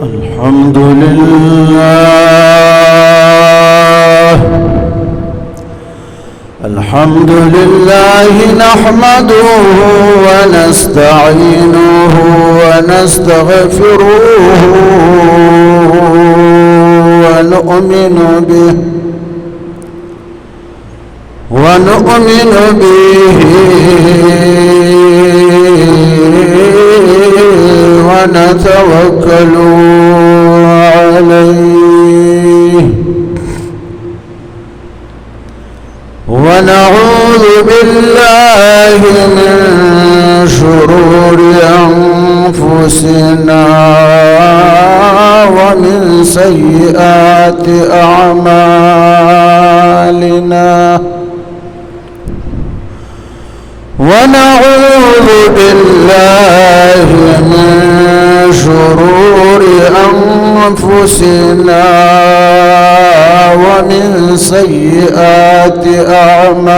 الحمد لله نحمده ونستعينه ونستغفره ونؤمن به ونتوكل عليه ونعوذ بالله من شرور أنفسنا ومن سيئات أعمالنا ونعوذ بالله من شرور أنفسنا ومن سيئات أعمالنا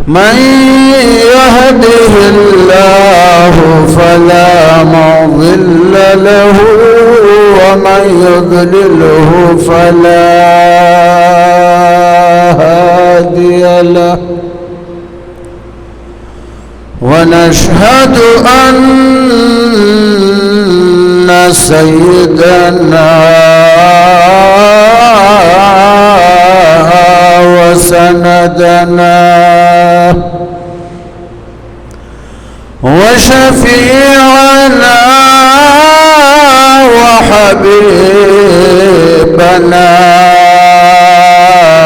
من يهده الله فلا مضل له ومن يضلله فلا هادي له ونشهد أن سيدنا وسندنا وشفيعنا وحبيبنا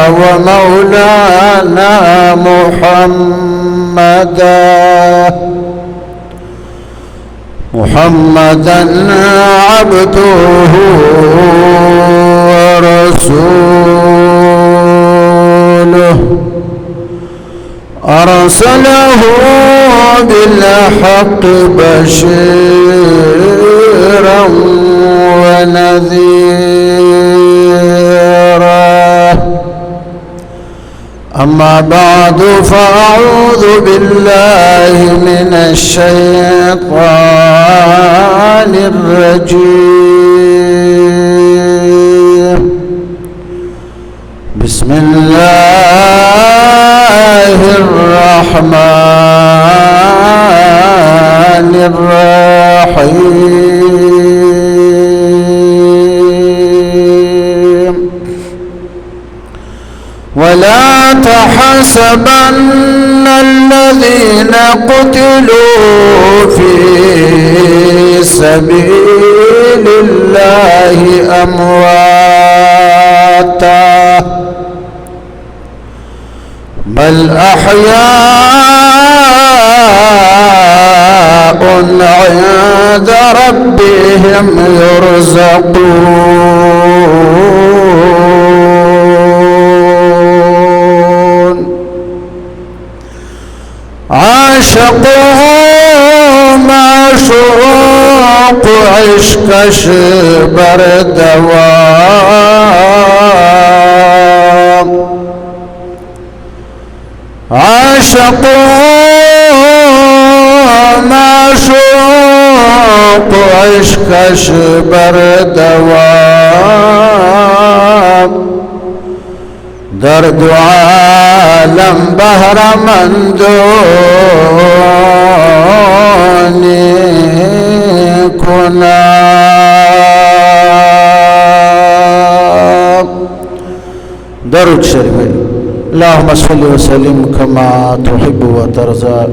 ومولانا محمدا عبده ورسوله أرسله بالحق بشيرا ونذيرا أما بعد فأعوذ بالله من الشيطان الرجيم بسم الله الرحمن الرحيم ولا تحسبن الذين قتلوا في سبيل الله أمواتا بل أحياء عند ربهم يرزقون عاشقوا معشوق عشق شبر دوام عاشقوا معشوق عشق شبر دوام درد عالم بهر من دوني كنا درود شريف اللهم صل وسلم كما تحب وترضى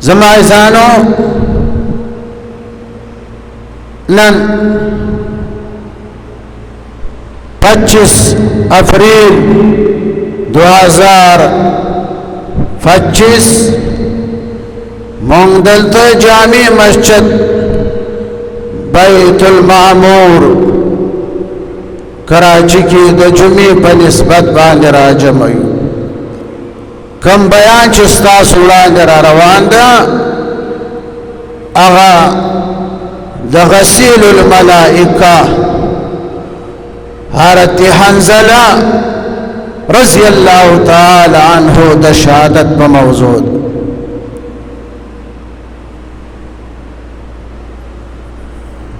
زمائزانو نن 25 अप्रैल 2025 मोंगदलता जामी मस्जिद बैतुल मामूर कराची की द जुमे पर निस्बत बांध राजमयु कम बयान चिस्ता सुड़ा जरा रवांदा आगा द गसीलुल मलाइका हरत हंजला रज़ी अल्लाह ताला अन्हु द शहादत बमौजूद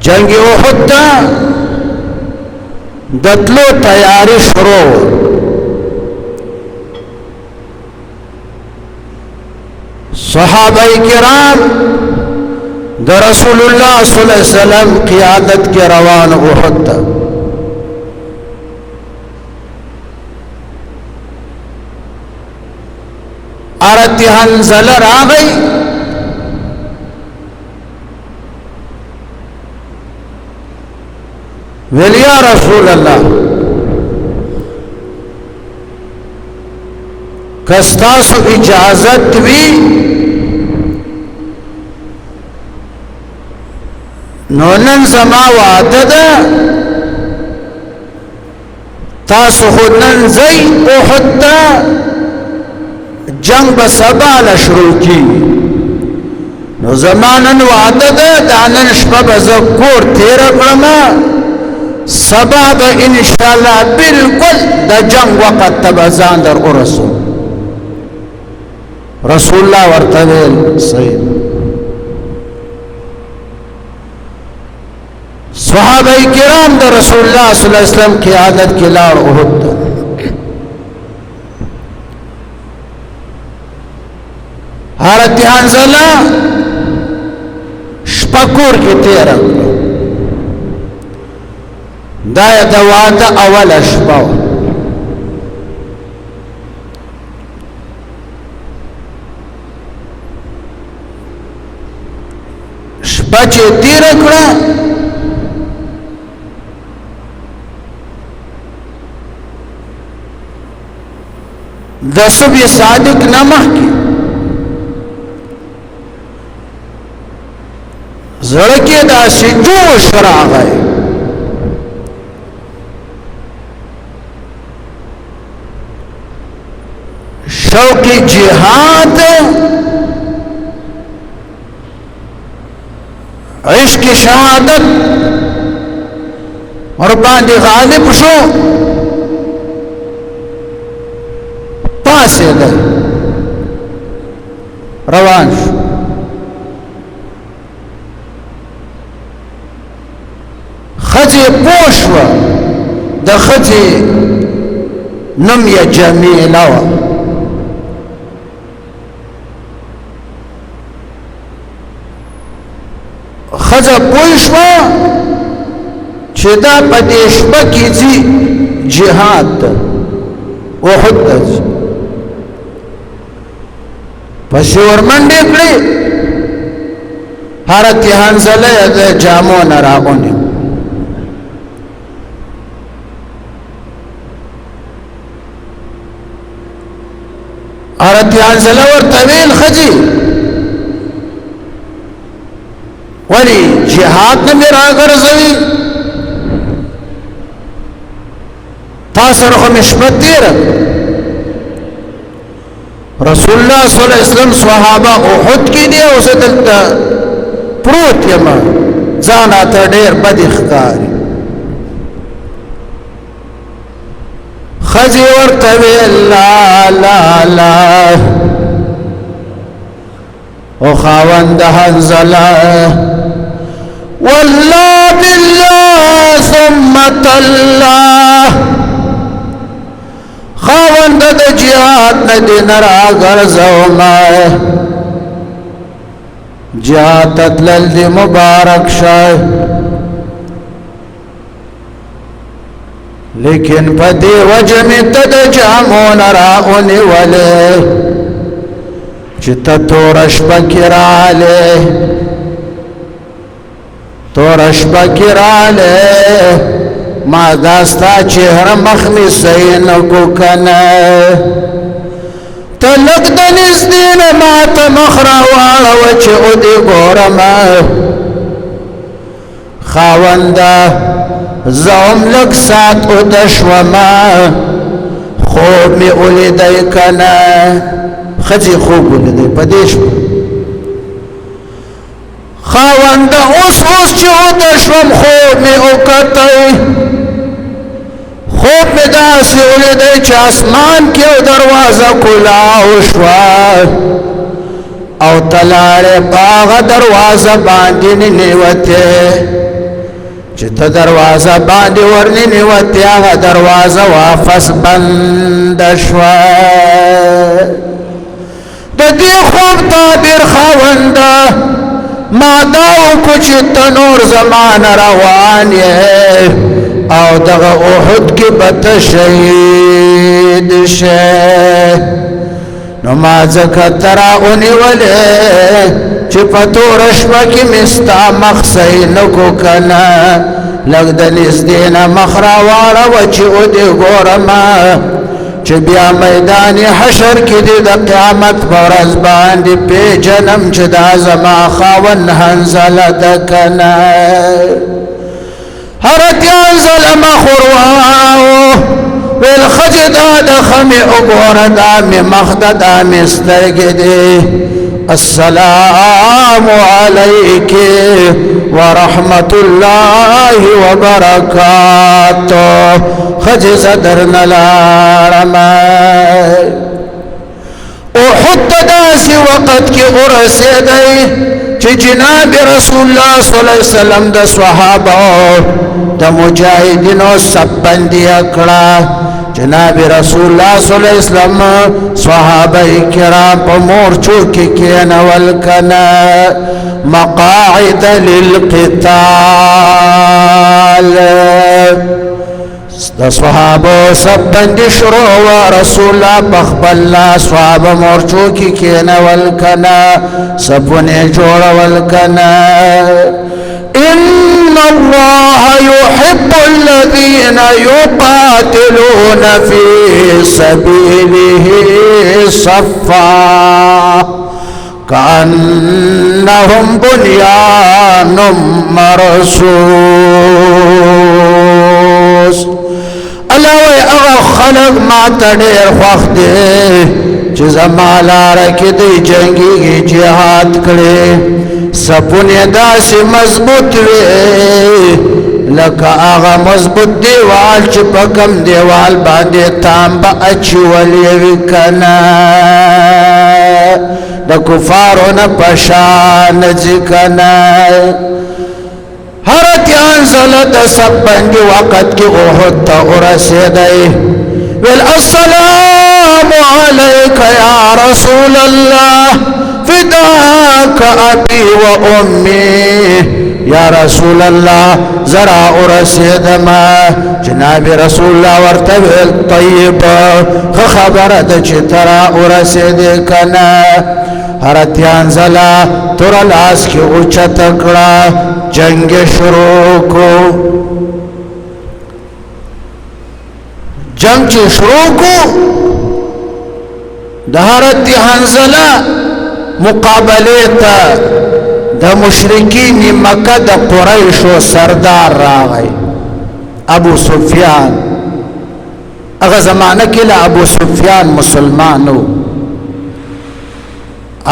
جنگ احد ته د تلو تیاری شروع صحابه کرام د رسول الله صلی الله علیه وسلم قیادت کې روان احد ته حضرت حنظله راغی ویل یا رسول الله کستاسو اجازت وی نو نن زما وعده ده تاسو خود نن زی احد ته جنگ به سبا لشروع کی نو زمانن وعده ده دا نن شپه به زه کور تیره کړم سبا به انشاءالله بالکل د جنگ وقت ته به ځان در ورسوم رسول الله ورته ویل صحیح صحابه کرام د رسول الله صلی الله علیه وسلم قیادت کې لاړ احد ته حضرت حنظله شپه کور کې تیره کړه دا د واده اوله شپه شپه چې تیره کړه د صبح صادق نه مخکې زړه کې داسې جوش راغی شوق جهاد عشق شهادت اور باندې غالب شو پاسه ده روان شو خځه پوښوه د خځه نوم یې جمیله وه خځه پوه شوه چې دا په دې شپه کې ځي جهاد ته احد ته ځي پسې ورمنډې کړې حضرت حنظله یې د جامو نه راغونډې حضرت حنظله ورته ویل ښځې ولی جهاد نه مې راګرځوي تا سره خو مې شپه تېره رسول الله صلی الله علیه وسلم صحابه احد کې دي او زه دلته پروت یم ځان راته ډېر بد ښکاري ښځې ورته ویل لا لا لا او خاوند حنظله والله بالله ثم تالله خاوند د جهاد نه دې نه راګرځومه جهاد ته تلل دې مبارک شه لیکن په دې وجه مې ته د جامو نه راونیولې چې ته توره شپه کې رالې توره شپه کې رالې ما دا ستا چهره مخ مې صحیح نه کو کنه ته لږ د نږدې نه ما ته مخ راواړوه چې ودې ګورمه خاونده زه هم لږ ساعت اوده شومه خوب مې ولیدی کنه ښځې خوب ولیدی په دې شپه خاونده اوس چې اوده شوم خوب مې وکتی خوب مې داسې ولیدی چې اسمان کې یو دروازه کلاو شوه او ته لاړې په هغه دروازه باندې ننوتې چې ته دروازه باندې ورننوتې هغه دروازه واپس بند شوه د دې خوب تعبیر خاونده ما دا وکړو چې ته نور زمانه روان یې او دغه احد کې به ته شهید شې نو ما ځکه ته راونیولې چې په توره شپه کې مې ستا مخ صحیح نه کړو که نه لږ د نږدې نه مخ راواړوه چې ودې ګورمه چې بیا میدان حشر کې دې د قیامت په ورځ باندې پیژنم چې دا زما خاوند حنظله ده که نه هرتیان ځله مخ ورواړو ویل ښځې دا د خمې وګوره دا مې مخ ده دا مې سترګې دي السلام علیک ورحمت الله وبرکاته ښځې زه درنه لاړم احد ته داسې وخت کې ورسېدی چې جناب رسول الله صلی الله علیه وسلم د صحابه د مجاهدینو صف بندي کړه جناب رسول الله صلی الله علیه وسلم صحابه کرام په مورچو کې کېنول کنه مقاعد للقتال د صحابه صف بندي شروع و رسول الله په خپل لاس صحابه مورچو کې کېنول کنه صفونه جوړول کنه إن الله يحب الذين يقاتلون في سبيله صفا كأنهم بنيان مرصوص الله وی اغا خلق ما تدیر خوخ دے چې زما لاره کې دی جنگي جهاد کړي سپونه داسې مضبوط وي لکه هغه مضبوط دیوال چې په کم دیوال باندې تانبه اچولې وي کنه د کفارو نه په شان ځي کنه هرتیان زله د صف بندي وخت کې احد ته ورسېدی ویل السلام علیک یا رسول الله فداك أبي وأمي يا رسول الله زرع رسيدما جناب رسول الله ورتبل طيب خبرت چترا رسيدكنا هرتيان زلا تر لاس کی اوچت کړه جنگ شروع کو جنگ چې شروع کو دهرت حنزله مقابله ته د مشرکین مکه د قریشو سردار راغی ابو سفیان هغه زمانه کې له ابو سفیان مسلمانو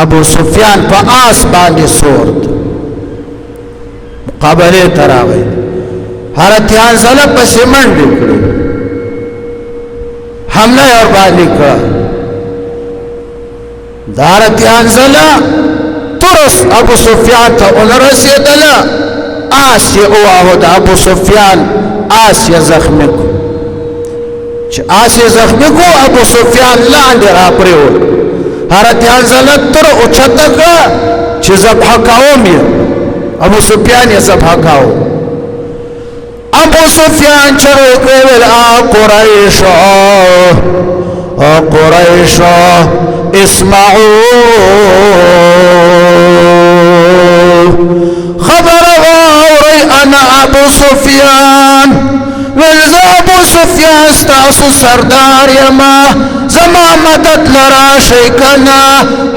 ابو سفیان په آس باندې سورت مقابله ته راغی هرتیان زله پسې منډې کړې حمله اور باندې کړه دارتیان زلا ترس ابو سفیان تا رسیدلا آسی اوه دا ابو سفیان آسی زخمی کو چه آسی زخمی کو ابو سفیان لاندې را پریو هرتیان زلا تر اوچته کړه چې ذبح کوم یې ابو سفیان یې ذبح کاو ابو سفیان چرو کوي قریش اسمعوا خبر غوري انا ابو سفيان ولذا ابو سفيان استاسو سردار يما زما مدد لرا شيكنا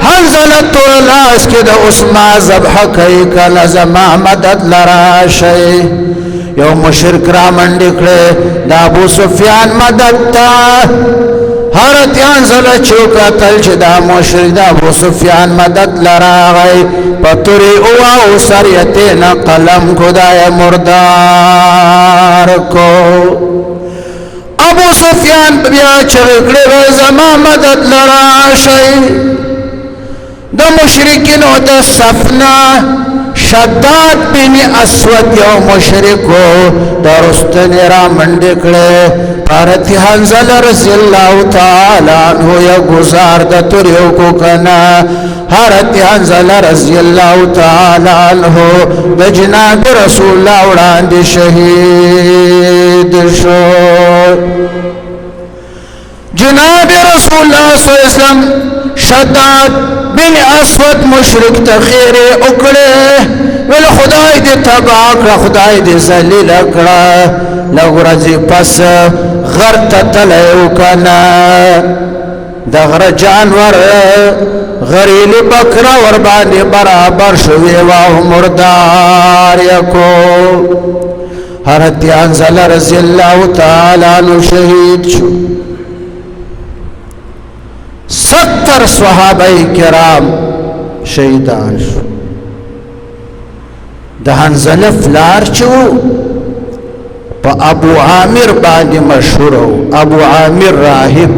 حنزلت الناس كده اسمع ذبح كي كلا زما مدد لرا شي يوم مشرك را منډ کړه د ابو سفيان مدد تا هرتیان زله چوکا تل چې دا مشرک د ابو سفیان مدد لراغی پتوری او سریتین قلم خدای مردار کو ابو سفیان بیا چغکړه زما مدد لراشي د مشرکینو د صفنا شداد بن اسود یو مشرکو د رستن را منډې کړې حضرت حنظله رضی الله تعالی عنہ یا گزار د تریو کو کنا حضرت حنظله رضی الله تعالی عنہ د جناب رسول الله وړاندې شهید شو جناب رسول الله صلی الله علیه وسلم شداد بن اسود مشرک تخیر اکڑے ویل خدای دی تباہ کړه خدای دی ذلیل کړه لغرزی پس غر تتلیو کنا د غر جانور غریلی بکرا ور باندې برابر شوی واه مردار یکو حضرت حنظله رضی الله تعالی عنہ شهید شو 70 صحابه کرام شهیدان شو د حنظله فلار چو په ابو عامر باندې مشهور ابو عامر راهب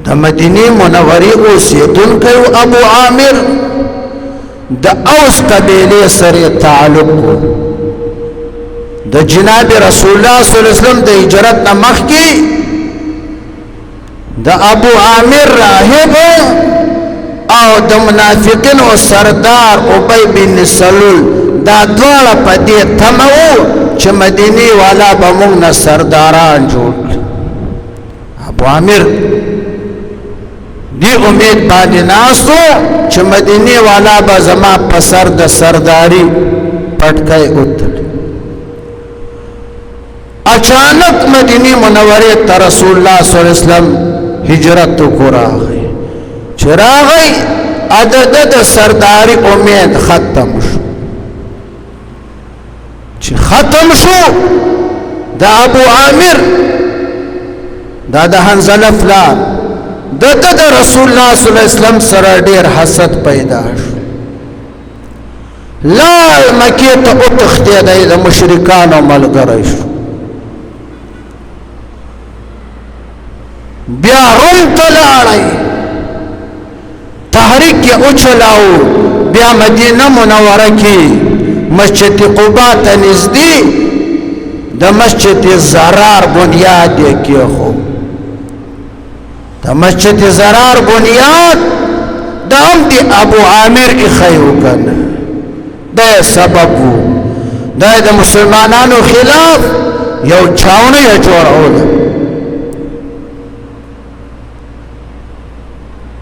د مدینه منوره اوسیدونکی ابو عامر د اوس قبیله سره تعلق د جناب رسول الله صلی الله علیه وسلم د هجرت نه مخکې د ابو عامر راهب او د منافقین او سردار ابی بن سلول دا دواړه په دې تمو چې مدینه والا به موږ نه سرداران جوړ ابو عامر دی امید باندې ناسو چې مدینه والا به زما په سر د سرداری پټکای اوتل اچانک مدینه منوره ته رسول الله صلی الله علیه وسلم هجرت کو راغی چراغی عدد د سرداری امید ختم شو چې ختم شو د ابو عامر دا د حنظله فلان د رسول الله صلی الله علیه وسلم سره ډیر حسد پیدا شو لال مکی ته او تخته د مشرکانو ملګری شو بیا روم تلاړی تحریک یې اوچلاو بیا مدینه منوره کې مسجد قباء ته نږدې د مسجد زرار بنیاد یې کېښود د مسجد زرار بنیاد د هم د ابو عامر ایښی و کنه دا سبب و دا د مسلمانانو خلاف یو چاونه یې جوړوله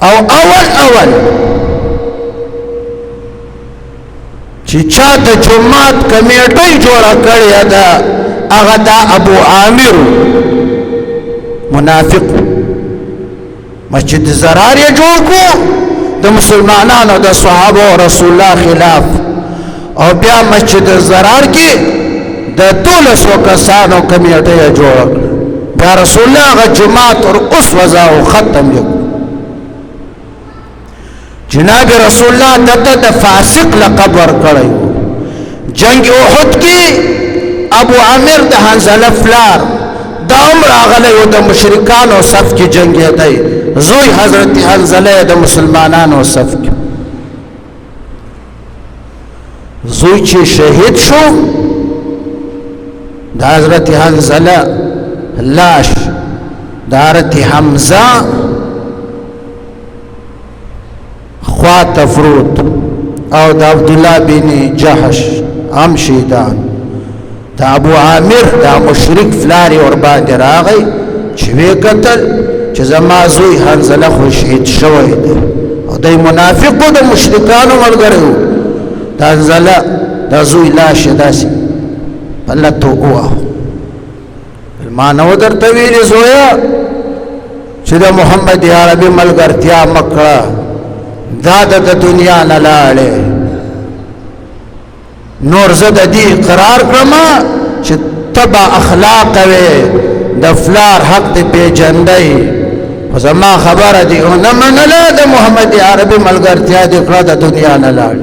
او اول چې چا د جماعت کمیټه جوړه کړې ده هغه د ابو عامر منافق مسجد زرار یې جوړ کو د مسلمانانو د صحابه او رسول الله خلاف او بیا مسجد زرار کې د 1200 کسانو کمیټه یې جوړه بیا رسول الله هغه جماعت اور اوس وضع او ختم یې جناب رسول الله دته د فاسق لقب ورکړی جنگ احد کې ابو عامر د حنظله فلار د عمر اغلی د مشرکانو صف کې جنگیدی زوی حضرت حنظله د مسلمانانو صف کې زوی چې شهید شو د حضرت حنظله لاش د حضرت حمزه خوات فروت او د عبد الله بن جحش هم شهیدان د ابو عامر د مشرک فلاری اور باندې راغی چې وی قتل چې زما زوی حنظله خو شهید شوی دی او د منافقو د مشرکانو ملګری د حنظله د زوی لاش داسې پلته وه المانو درته ویلې زویا چې د محمد عربي ملګرتیا مکړه دا د دنیا نه لاړې نور زه د دې قرار کړم چې تبا اخلاق وي د فلار حق دې پیژندای خو زما خبره دی او نه منله د محمد عربي ملګرتیا دې کړه د دنیا نه لاړ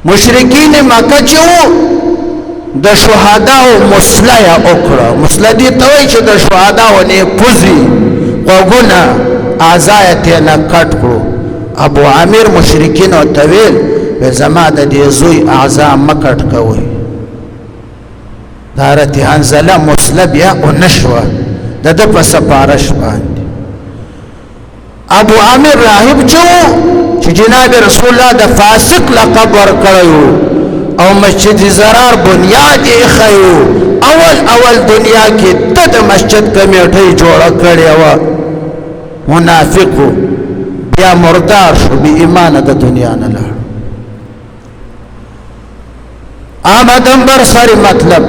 مشرکین مکه چې د شهداو مسله وکړه مسله دې ته وایي چې د شهداو نه پوزي وګونه اعضاء تینا کټ کړو ابو عامر مشرکین او تویل زما د دې زوی اعضاء مکټ کوي دارت حنزله مسلب یا او نشوه د په سپارش باندې ابو عامر راهب چې جناب رسول الله د فاسق لقب ورکړیو او مسجد زرار بنیاد یې خیو اول دنیا کې د مسجد کمیټه جوړه کړې و منافقو بیا مردار شو بی ایمان د دنیا نه لاړ آمدن بر سری مطلب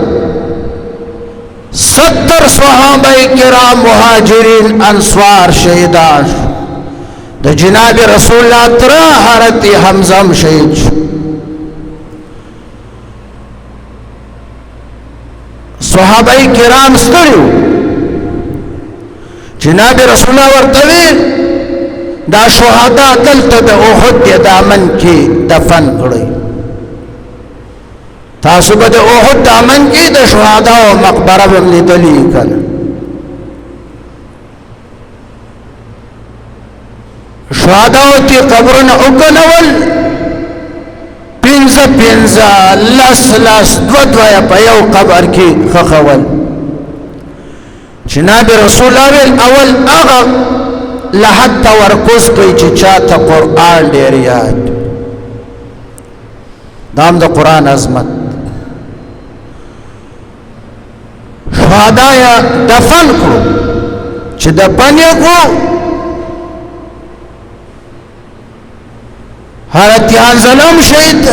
70 صحابه کرام مهاجرین انصار شهیدان د جناب رسول الله تر حضرت حمزه هم شهید شو صحابه کرام ستړي جناب رسول الله ورته دا شهدا دلته د احد د دامن کې دفن کړی تاسو به د احد دامن کې د شهدا او مقبره هم لیدلې کړه شهدا او تی قبرونه وکړول پنځه لس دوه په یو قبر کې خخول جناب رسول الله اول هغه لحد تورکوز کوي چې چاته قرآن ډېر یاد دام د قرآن عظمت شهدا یا دفن کړو چې دفن یې کړو حضرت حنزله هم شهید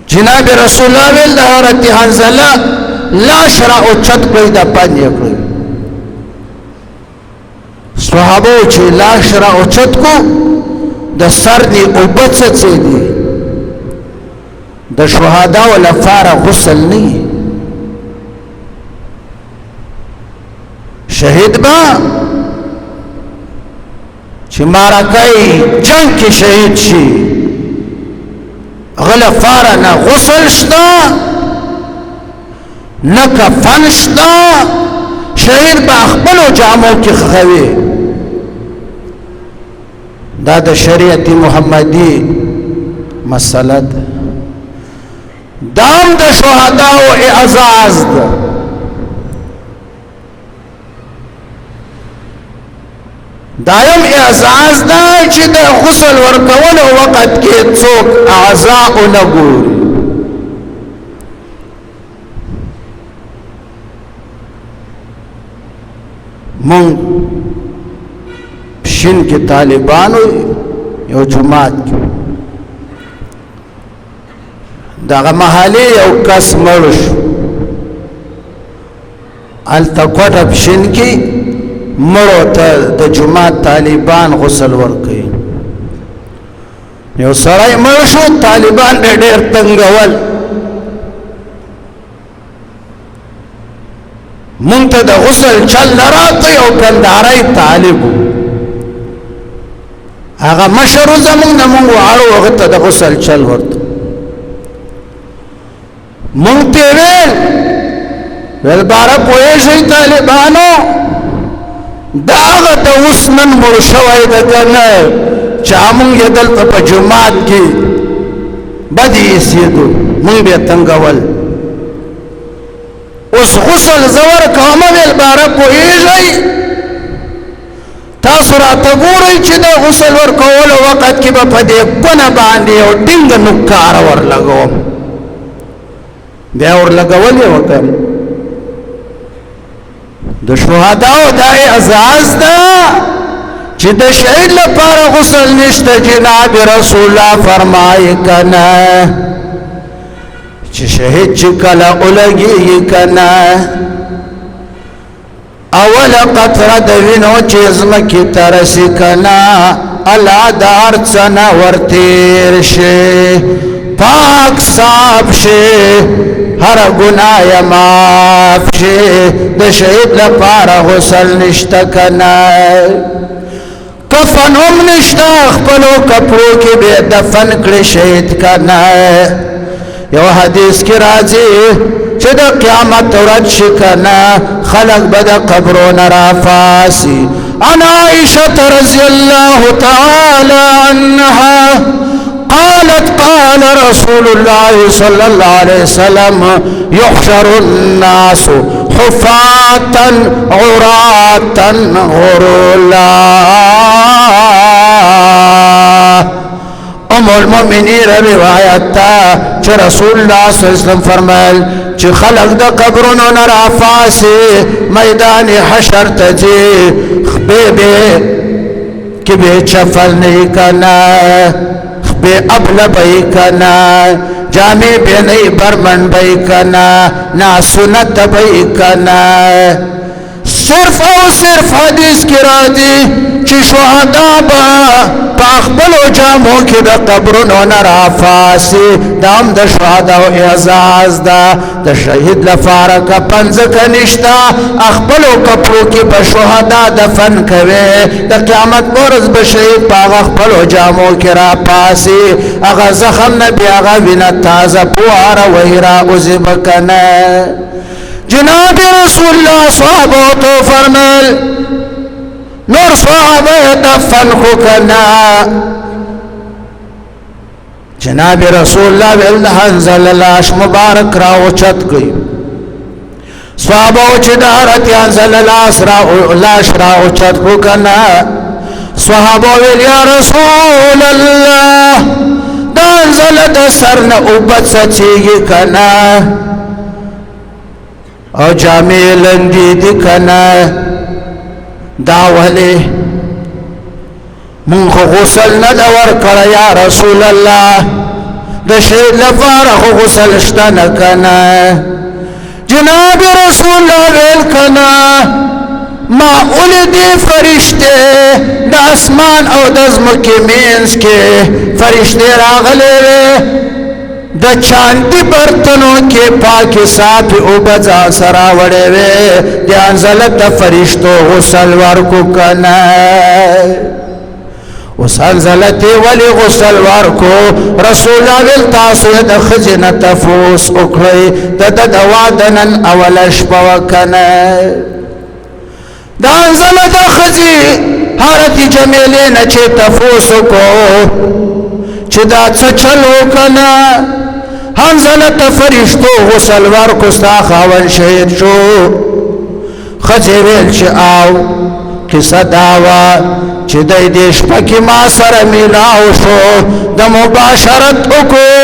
جناب رسول الله ویل حضرت حنزله لاش را اوچت کړی دفن یې کړی صحابه چې لاش را اوچت کو د سر دی اوبه څڅې دي د شهدا ولفاره غسل نه شهید با چې مارکای جنگ کې شهید شي غلفاره نه غسل شتا نه کفن شتا شهید با خپل جامو کې خوي دا د شریعت محمدی مسله ده دام د شهدا او اعزاز ده دایم اعزاز ده چې د غسل ورکولو وخت کې څوک اعضاء نه ګوري مونږ شین کې طالبانو یو جماعت کې دغه محلي یو کس مړ شو هلته کوټه شین کې مړو ته د جماعت طالبان غسل ورکوي یو سړی مړ شو طالبان ډېر تنګول مونږ ته د غسل چل نه راته یو کندهاری طالب هغه مشر زمونږ نه مونږ واړو هغه ته د غسل چل ورته مونږ ته ویل باره پوهېږئ طالبانو دا هغه ته اوس نن مړ شوی ده که نه چې مونږ یې دلته په جومات کې بد ایسېدو مونږ به یې تنګول اوس غسل زه ورکوم ویل باره پوهېږئ تاسو راته ګورئ چې د غسل ورکولو وخت کې به په دې کونه باندې یو ډینګه نوکاره ورلګوم بیا ورلګول یې وکړم د شهداو دا اعزاز ده چې د شهید لپاره غسل نشته جناب رسول الله فرمایي کنه چې شهید چې کله ولګي کنه اول قطره د وینو چې زمکې ته رسي کنه الله د هر څه نه ورتېر شي پاک صاف شي هر گناه معاف شي د شهید لپاره غسل نشته کنه کفن هم نشته خپلو کپړو کې به دفن کړي شهید کنه یو حدیث کې راځي چې د قیامت ورځ شي کنه خلق به د قبرونه رافاسي. عن عائشة رضي الله تعالى عنها قالت قال رسول الله صلى الله عليه وسلم يحشر الناس حفاة عراة غرلا. ام المؤمنین روایت تا چې رسول الله صلی الله علیه وسلم فرمایل چې خلق د قبرونو نه رافاسي میدان حشر ته ځي خبيبه کې به چفل نه کنا به ابل به کنا جامع به نه برمن به کنا نا سنت به کنا. صرف او صرف حدیث کی را دی چې شهدا با پخبلو جامو کې د قبرونو نه رافاسي دام د شهدا او اعزاز دا د شهید لپاره کا پنځه کنيشتا خپلو کپړو کې په شهدا دفن کوي د قیامت ورځ به شهید په خپلو جامو کې را پاسي هغه زخم نه بیا هغه وینه تازه پواره وهرا اوزبکنه. جناب رسول الله صحابه تو فرمایل نور صحابه دفن خو کنا جناب رسول الله ول حنزل لاش مبارک را اوچت گئی صحابه چې دارت حنزل لاش را اوچت خو کنا صحابه ول یا رسول الله دا حنزل د سر نه اوبت سچيږي کنا او جامع لنگی دی کنا داولی من خو غسل ندور کر یا رسول اللہ د شهید لپاره خو غسل شته نه کنا. جناب رسول الله ویل کنا ما اولیدی فرشته د اسمان او د ځمکې مینځ کې فرشته راغلي د چاندی برتنو کې پاکي صافي او بزا سرا وړې وې د انزلت فرشتو غسل ورکو کنا وسنزلت ولی غسل ورکو. رسول الله تاسو د خزینه تفوس وکړي د دوادنن اول شپه وکنه د انزلت خزي حالت جمیله نه چې تفوس کو چې دا څه چلو کنا حنزلت فرشتو غسل ورکو ستا خاون شهید شو. خزی ویل چې آو قصه داوا چې دی دې شپه کې ما سره میلاو شو د مباشرت وکړو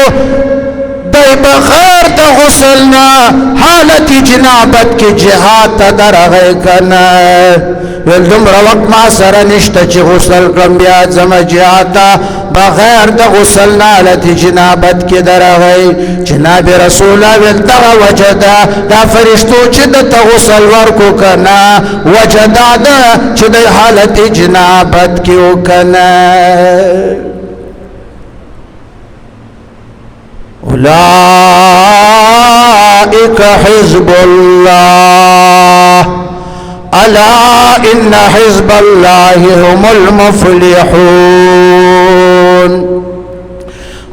دی بغیر د غسل نه حالت جنابت کې جهاد ته درغی کنا ویل دومره وخت ما سره نشته چې غسل کړم بیا ځم جهاد ته بغیر د غسل نه حالت جنابت کې درغی. جناب رسول الله ویل دغه وجه ده دا فرشتو چې د غسل ورکو کنا وجه دا ده چې د حالت جنابت کې وکنه. اولئک حزب الله الا ان حزب الله هم المفلحون.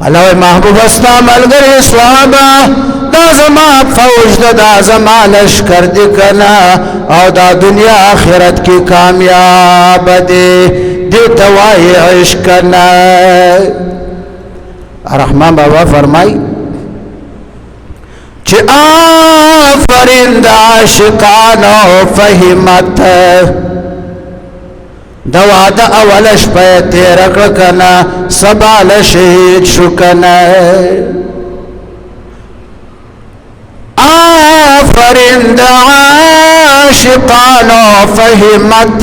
الله محبوب استا ملګری صحابه دا زما فوج دا زما لشکر دی کنا او دا دنیا آخرت کی کامیاب دی توای عشق کنا. رحمان بابا فرمائی چې آفرین دا عاشقانو فهمت دوا دا اولش پہ تیرک کنا سبال شهید شکنا. آفرین دا عاشقانو فهمت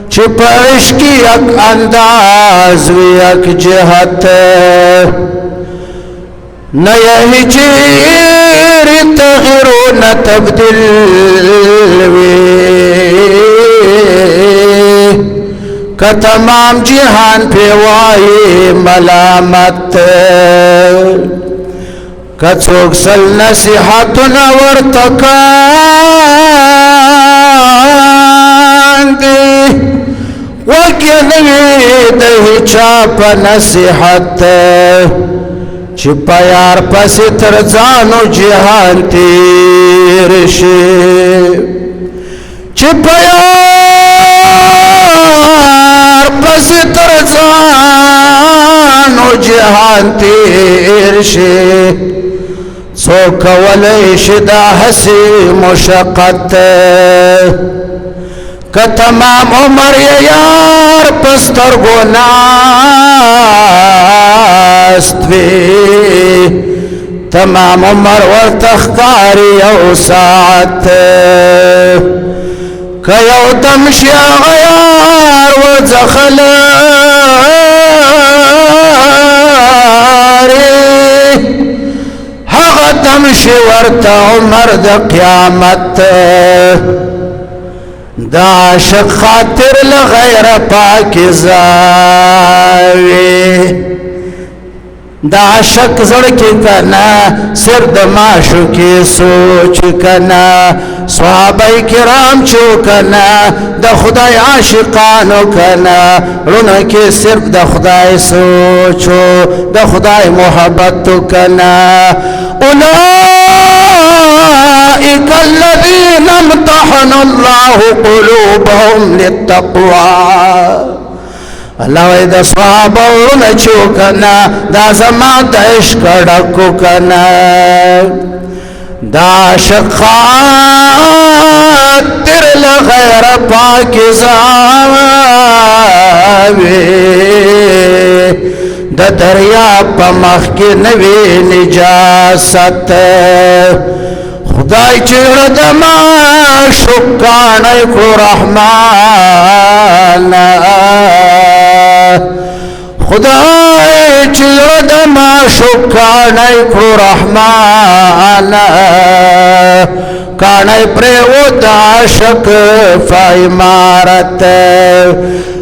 چې په عشق یک انداز وی یک جهت نه هجر تغیرون تبدل وی که تمام جهان پہ وائی ملامت که څوک سل نصیحتونه ورته کاندي وګنوي د هیچا په نصیحت چې په یار پسې تر ځانو جهان تیر شي چې په یار پسې تر ځانو جهان تیر شي څوک کولی شي دا هسې مشقت که تمام عمر یې یار په سترګو ناست وي تمام عمر ورته ښکاري یو ساعت که یو دم شي هغه یار وځغلي هغه دم شي ورته عمر د قیامت دا عاشق خاطر لغیر پاکیزه وي دا عاشق زړه کې کنا سر د معشوقې سوچ کنا صحابه کرام چو کنا د خدای عاشقانو کنا رونه کې صرف د خدای سوچو د خدای محبت کنا أولئك الذين امتحن الله قلوبهم للتقوى الله وی د صحابهونه چو کنا دا زما د عشق ډکو کنا دا عاشق خاطر لغیر پاکیزه د دریاب په مخ کې نوې نجاست خدای چې د معشوق کاڼی کړو رحمان خدای چې د معشوق کاڼی کړو رحمان کاڼی پرېوت عاشق په عمارت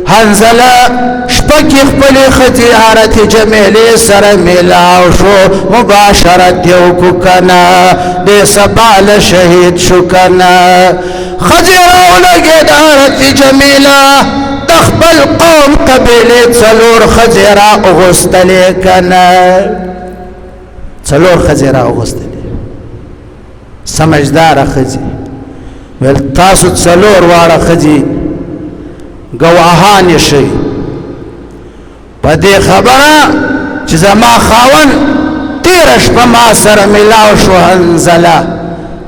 حنزله شپکی خپلی خطی حارت جمیلی سر ملاو شو مباشرت یو کو کنا بے سبال شہید شو کنا خطی راو لگی دارت جمیلا تخبل قوم قبیلی چلور خطی را اغسطلی کنا چلور خطی را اغسطلی سمجدار خطی ویل تاسو چلور وارا خطی گواهان شي په دې خبره چې زما خاون تیر شپه ما سره ملاو شو حنزله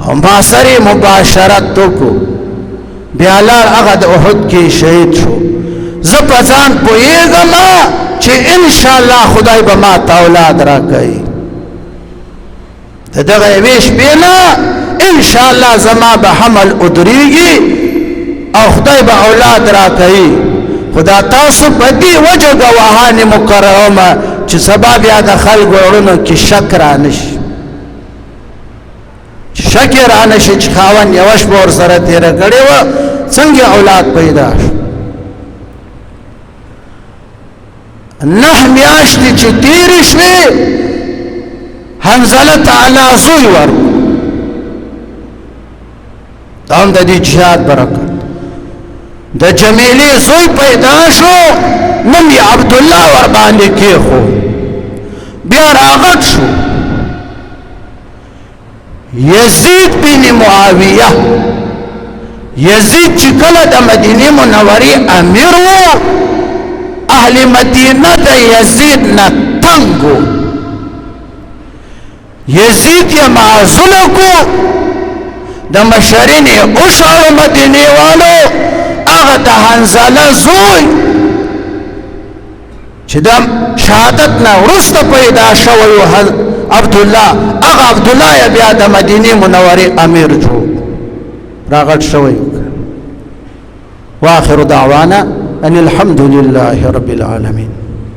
او ما سره مباشرت وکړو بیا لار هغه د احد کې شهید شو زه په ځان پوهېږم چې انشاءالله خدای به ما ته اولاد راکوي د دغه یوې شپې نه انشاءالله زما به حمل ادریږي او خدای به اولاد را کوي خدا تاسو په دې وجه ګواهان مقرره چې سبب یا د خلکو ورونو کې شک را نشي شک را نشي چې خاوند یو شپه ورسره تېره کړې وه څنګه اولاد پیدا شو 9 میاشتې چې تېرې شوې حنزله تعالی زوی ورکړو دا هم د دې جهاد برکت د جمیلی زوی پیدا شو نوم یې عبدالله ور باندې کېښود بیا راغټ شو یزید بن معاویه یزید چې کله د مدینې منورې امیر و اهل مدینه د یزید نه تنګ و یزید یې معزوله کو د مشرین یې وشړو مدینې والو هغه د حنزله زوی چې د شهادت نه وروسته پیدا شوی و عبدالله هغه عبدالله یې بیا د مدینې منورې امیر جوړ راغټ شوی واخر دعوانا ان الحمد لله رب العالمين